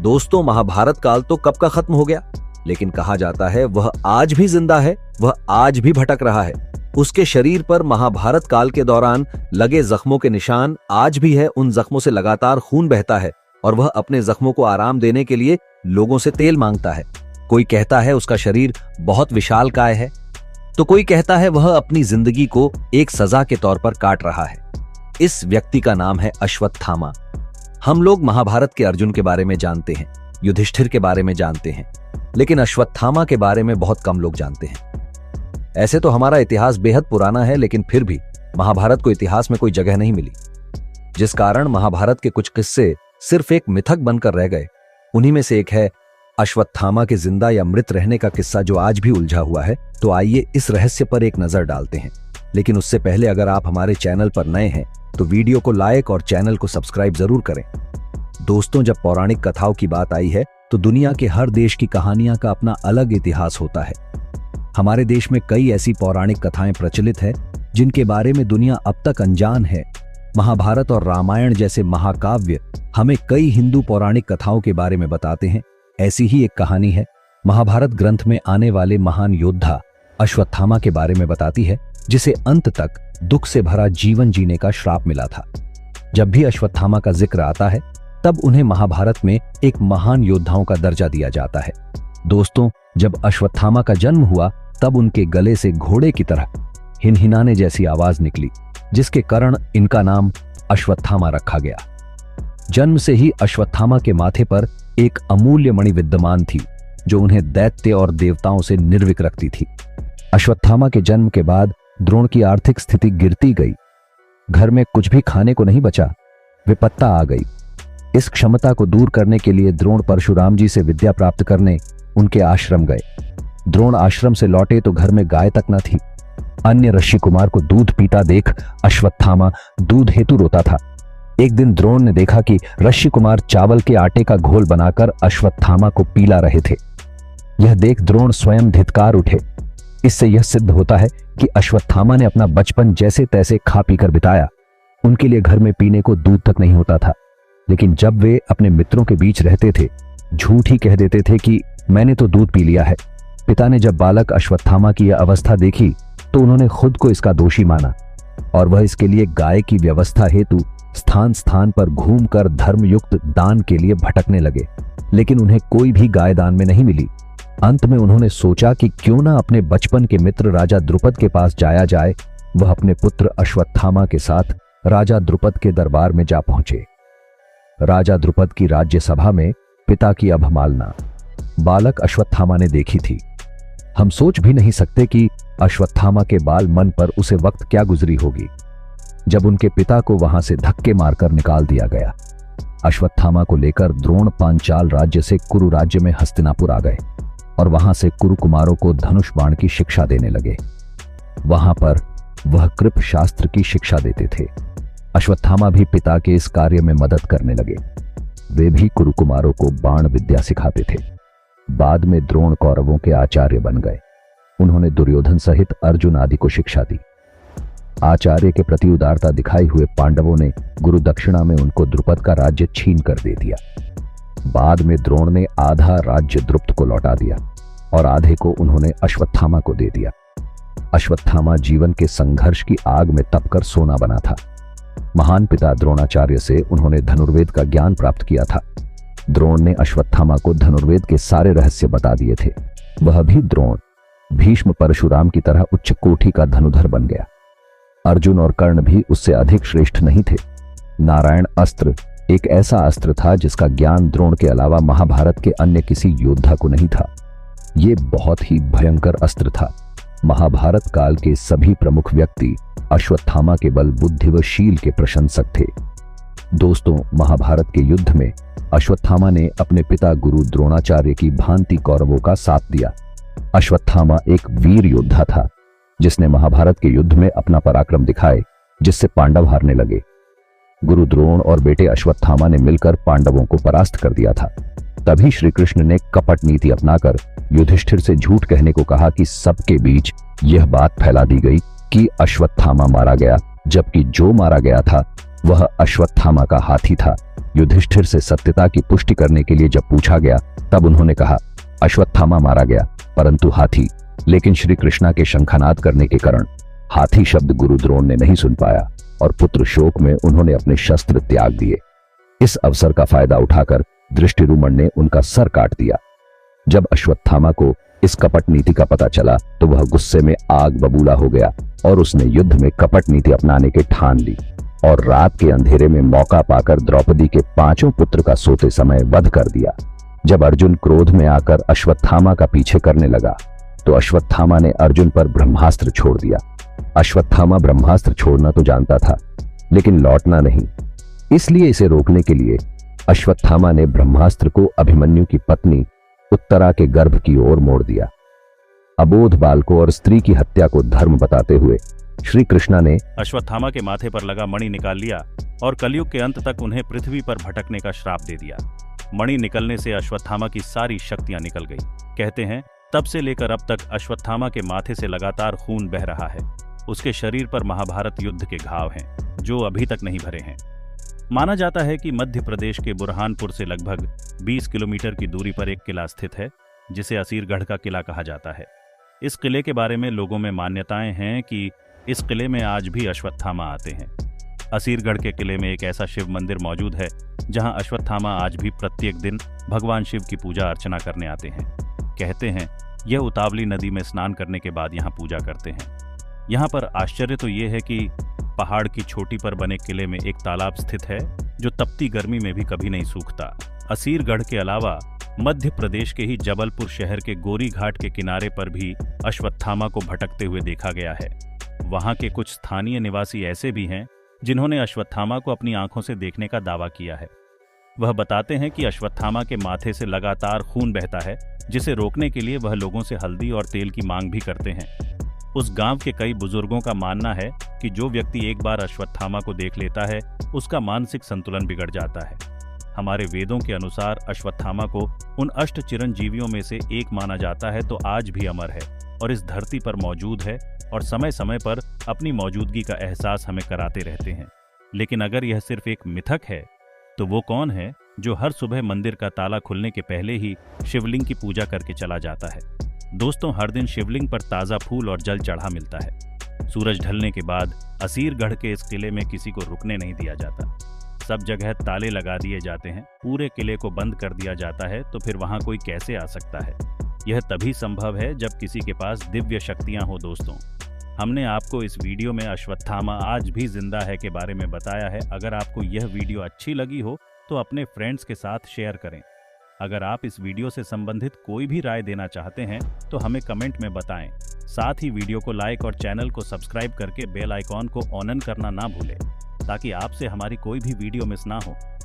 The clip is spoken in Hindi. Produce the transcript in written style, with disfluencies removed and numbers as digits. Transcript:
दोस्तों, महाभारत काल तो कब का खत्म हो गया, लेकिन कहा जाता है वह आज भी जिंदा है, वह आज भी भटक रहा है। उसके शरीर पर महाभारत काल के दौरान लगे जख्मों के निशान आज भी है। उन जख्मों से लगातार खून बहता है और वह अपने जख्मों को आराम देने के लिए लोगों से तेल मांगता है। कोई कहता है उसका शरीर बहुत विशालकाय है, तो कोई कहता है वह अपनी जिंदगी को एक सजा के तौर पर काट रहा है। इस व्यक्ति का नाम है अश्वत्थामा। हम लोग महाभारत के अर्जुन के बारे में जानते हैं, युधिष्ठिर के बारे में जानते हैं, लेकिन अश्वत्थामा के बारे में बहुत कम लोग जानते हैं। ऐसे तो हमारा इतिहास बेहद पुराना है, लेकिन फिर भी महाभारत को इतिहास में कोई जगह नहीं मिली, जिस कारण महाभारत के कुछ किस्से सिर्फ एक मिथक बनकर रह गए। उन्हीं में से एक है अश्वत्थामा के जिंदा या मृत रहने का किस्सा, जो आज भी उलझा हुआ है। तो आइए इस रहस्य पर एक नजर डालते हैं। लेकिन उससे पहले अगर आप हमारे चैनल पर नए हैं तो वीडियो को लाइक और चैनल को सब्सक्राइब जरूर करें। दोस्तों, जब पौराणिक कथाओं की बात आई है तो दुनिया के हर देश की कहानियां का अपना अलग इतिहास होता है। हमारे देश में कई ऐसी पौराणिक कथाएं प्रचलित है जिनके बारे में दुनिया अब तक अनजान है। महाभारत और रामायण जैसे महाकाव्य हमें कई हिंदू पौराणिक कथाओं के बारे में बताते हैं। ऐसी ही एक कहानी है महाभारत ग्रंथ में आने वाले महान योद्धा अश्वत्थामा के बारे में बताती है, जिसे अंत तक दुख से भरा जीवन जीने का श्राप मिला था। जब भी अश्वत्थामा का जिक्र आता है तब उन्हें महाभारत में एक महान योद्धाओं का दर्जा दिया जाता है। दोस्तों, जब अश्वत्थामा का जन्म हुआ तब उनके गले से घोड़े की तरह हिनहिनाने जैसी आवाज निकली, जिसके कारण इनका नाम अश्वत्थामा रखा गया। जन्म से ही अश्वत्थामा के माथे पर एक अमूल्य मणि विद्यमान थी, जो उन्हें दैत्य और देवताओं से निर्विक रखती थी। अश्वत्थामा के जन्म के बाद द्रोण की आर्थिक स्थिति गिरती गई। घर में कुछ भी खाने को नहीं बचा, विपत्ता आ गई। इस क्षमता को दूर करने के लिए द्रोण परशुराम जी से विद्या प्राप्त करने उनके आश्रम गए। द्रोण आश्रम से लौटे तो घर में गाय तक न थी। अन्य ऋषि कुमार को दूध पीता देख अश्वत्थामा दूध हेतु रोता था। एक दिन द्रोण ने देखा कि ऋषि कुमार चावल के आटे का घोल बनाकर अश्वत्थामा को पिला रहे थे। यह देख द्रोण स्वयं धिक्कार उठे। इससे यह सिद्ध होता है कि अश्वत्थामा ने अपना बचपन जैसे तैसे खा पीकर बिताया। उनके लिए घर में पीने को दूध तक नहीं होता था, लेकिन जब वे अपने मित्रों के बीच रहते थे झूठ ही कह देते थे कि मैंने तो दूध पी लिया है। पिता ने जब बालक अश्वत्थामा की यह अवस्था देखी तो उन्होंने खुद को इसका दोषी माना और वह इसके लिए गाय की व्यवस्था हेतु स्थान स्थान पर घूमकर धर्मयुक्त दान के लिए भटकने लगे, लेकिन उन्हें कोई भी गाय दान में नहीं मिली। अंत में उन्होंने सोचा कि क्यों ना अपने बचपन के मित्र राजा द्रुपद के पास जाया जाए। वह अपने पुत्र अश्वत्थामा के साथ राजा द्रुपद के दरबार में जा पहुंचे। राजा द्रुपद की राज्यसभा में पिता की अवमानना बालक अश्वत्थामा ने देखी थी। हम सोच भी नहीं सकते कि अश्वत्थामा के बाल मन पर उसे वक्त क्या गुजरी होगी जब उनके पिता को वहां से धक्के मारकर निकाल दिया गया। अश्वत्थामा को लेकर द्रोण पांचाल राज्य से कुरु राज्य में हस्तिनापुर आ गए और वहां से कुरु कुमारों को धनुष बाण की शिक्षा देने लगे। वहां पर वह कृप शास्त्र की शिक्षा देते थे। अश्वत्थामा भी पिता के इस कार्य में मदद करने लगे। वे भी कुरु कुमारों को बाण विद्या सिखाते थे। बाद में द्रोण कौरवों के आचार्य बन गए। उन्होंने दुर्योधन सहित अर्जुन आदि को शिक्षा दी। आचार्य के प्रति उदारता दिखाए हुए पांडवों ने गुरु दक्षिणा में उनको द्रुपद का राज्य छीन कर दे दिया। बाद में द्रोण ने आधा राज्य द्रुपद को लौटा दिया और आधे को उन्होंने अश्वत्थामा को दे दिया। अश्वत्थामा जीवन के संघर्ष की आग में तपकर सोना बना था। महान पिता द्रोणाचार्य से उन्होंने धनुर्वेद का ज्ञान प्राप्त किया था। द्रोण ने अश्वत्थामा को धनुर्वेद के सारे रहस्य बता दिए थे। वह भी द्रोण भीष्म परशुराम की तरह उच्च कोटि का धनुधर बन गया। अर्जुन और कर्ण भी उससे अधिक श्रेष्ठ नहीं थे। नारायण अस्त्र एक ऐसा अस्त्र था जिसका ज्ञान द्रोण के अलावा महाभारत के अन्य किसी योद्धा को नहीं था। ये बहुत ही भयंकर अस्त्र था। महाभारत काल के सभी प्रमुख व्यक्ति अश्वत्थामा के बल बुद्धि व शील के प्रशंसक थे। दोस्तों, महाभारत के युद्ध में अश्वत्थामा ने अपने पिता गुरु द्रोणाचार्य की भांति कौरवों का साथ दिया। अश्वत्थामा एक वीर योद्धा था जिसने महाभारत के युद्ध में अपना पराक्रम दिखाए, जिससे पांडव हारने लगे। गुरु द्रोण और बेटे अश्वत्थामा ने मिलकर पांडवों को परास्त कर दिया था। तभी श्री कृष्ण ने कपट नीति अपनाकर युधिष्ठिर से झूठ कहने को कहा कि सबके बीच यह बात फैला दी गई कि अश्वत्थामा मारा गया, जबकि जो मारा गया था वह अश्वत्थामा का हाथी था। युधिष्ठिर से सत्यता की पुष्टि करने के लिए जब पूछा गया तब उन्होंने कहा, अश्वत्थामा मारा गया परंतु हाथी। लेकिन श्री कृष्णा के शंखानाद करने के कारण हाथी शब्द गुरु द्रोण ने नहीं सुन पाया और पुत्र शोक में उन्होंने अपने शस्त्र त्याग दिए। इस अवसर का फायदा उठाकर दृष्टिरुमण ने उनका सर काट दिया। जब अश्वत्थामा को इस कपट नीति का पता चला तो वह गुस्से में आग बबूला हो गया और उसने युद्ध में कपट नीति अपनाने के ठान ली और रात के अंधेरे में मौका पाकर द्रौपदी के 5 पुत्र का सोते समय वध कर दिया। जब अर्जुन क्रोध में आकर अश्वत्थामा का पीछे करने लगा तो अश्वत्थामा ने अर्जुन पर ब्रह्मास्त्र छोड़ दिया। अश्वत्थामा ब्रह्मास्त्र छोड़ना तो जानता था लेकिन लौटना नहीं, इसलिए इसे रोकने के लिए अश्वत्थामा ने ब्रह्मास्त्र को अभिमन्यु की पत्नी उत्तरा के गर्भ की ओर मोड़ दिया। अबोध बालकों और स्त्री की हत्या को धर्म बताते हुए श्री कृष्णा ने अश्वत्थामा के माथे पर लगा मणि निकाल लिया और कलयुग के अंत तक उन्हें पृथ्वी पर भटकने का श्राप दे दिया। मणि निकलने से अश्वत्थामा की सारी शक्तियां निकल गई। कहते हैं तब से लेकर अब तक अश्वत्थामा के माथे से लगातार खून बह रहा है। उसके शरीर पर महाभारत युद्ध के घाव हैं जो अभी तक नहीं भरे हैं। माना जाता है कि मध्य प्रदेश के बुरहानपुर से लगभग 20 किलोमीटर की दूरी पर एक किला स्थित है जिसे असीरगढ़ का किला कहा जाता है। इस किले के बारे में लोगों में मान्यताएं हैं कि इस किले में आज भी अश्वत्थामा आते हैं। असीरगढ़ के किले में एक ऐसा शिव मंदिर मौजूद है जहां अश्वत्थामा आज भी प्रत्येक दिन भगवान शिव की पूजा अर्चना करने आते हैं। कहते हैं यह उतावली नदी में स्नान करने के बाद यहाँ पूजा करते हैं। यहाँ पर आश्चर्य तो ये है कि पहाड़ की चोटी पर बने किले में एक तालाब स्थित है जो तपती गर्मी में भी कभी नहीं सूखता। असीरगढ़ के अलावा मध्य प्रदेश के ही जबलपुर शहर के गोरी घाट के किनारे पर भी अश्वत्थामा को भटकते हुए देखा गया है। वहां के कुछ स्थानीय निवासी ऐसे भी हैं जिन्होंने अश्वत्थामा को अपनी आंखों से देखने का दावा किया है। वह बताते हैं कि अश्वत्थामा के माथे से लगातार खून बहता है जिसे रोकने के लिए वह लोगों से हल्दी और तेल की मांग भी करते हैं। उस गांव के कई बुजुर्गों का मानना है कि जो व्यक्ति एक बार अश्वत्थामा को देख लेता है उसका मानसिक संतुलन बिगड़ जाता है। हमारे वेदों के अनुसार अश्वत्थामा को उन अष्ट चिरंजीवियों में से एक माना जाता है तो आज भी अमर है और इस धरती पर मौजूद है और समय समय पर अपनी मौजूदगी का एहसास हमें कराते रहते हैं। लेकिन अगर यह सिर्फ एक मिथक है तो वो कौन है जो हर सुबह मंदिर का ताला खुलने के पहले ही शिवलिंग की पूजा करके चला जाता है? दोस्तों, हर दिन शिवलिंग पर ताज़ा फूल और जल चढ़ा मिलता है। सूरज ढलने के बाद असीरगढ़ के इस किले में किसी को रुकने नहीं दिया जाता। सब जगह ताले लगा दिए जाते हैं। पूरे किले को बंद कर दिया जाता है तो फिर वहां कोई कैसे आ सकता है? यह तभी संभव है जब किसी के पास दिव्य शक्तियां हो। दोस्तों, हमने आपको इस वीडियो में अश्वत्थामा आज भी जिंदा है के बारे में बताया है। अगर आपको यह वीडियो अच्छी लगी हो तो अपने फ्रेंड्स के साथ शेयर करें। अगर आप इस वीडियो से संबंधित कोई भी राय देना चाहते हैं तो हमें कमेंट में बताएं। साथ ही वीडियो को लाइक और चैनल को सब्सक्राइब करके बेल आइकॉन को ऑन करना ना भूलें ताकि आपसे हमारी कोई भी वीडियो मिस ना हो।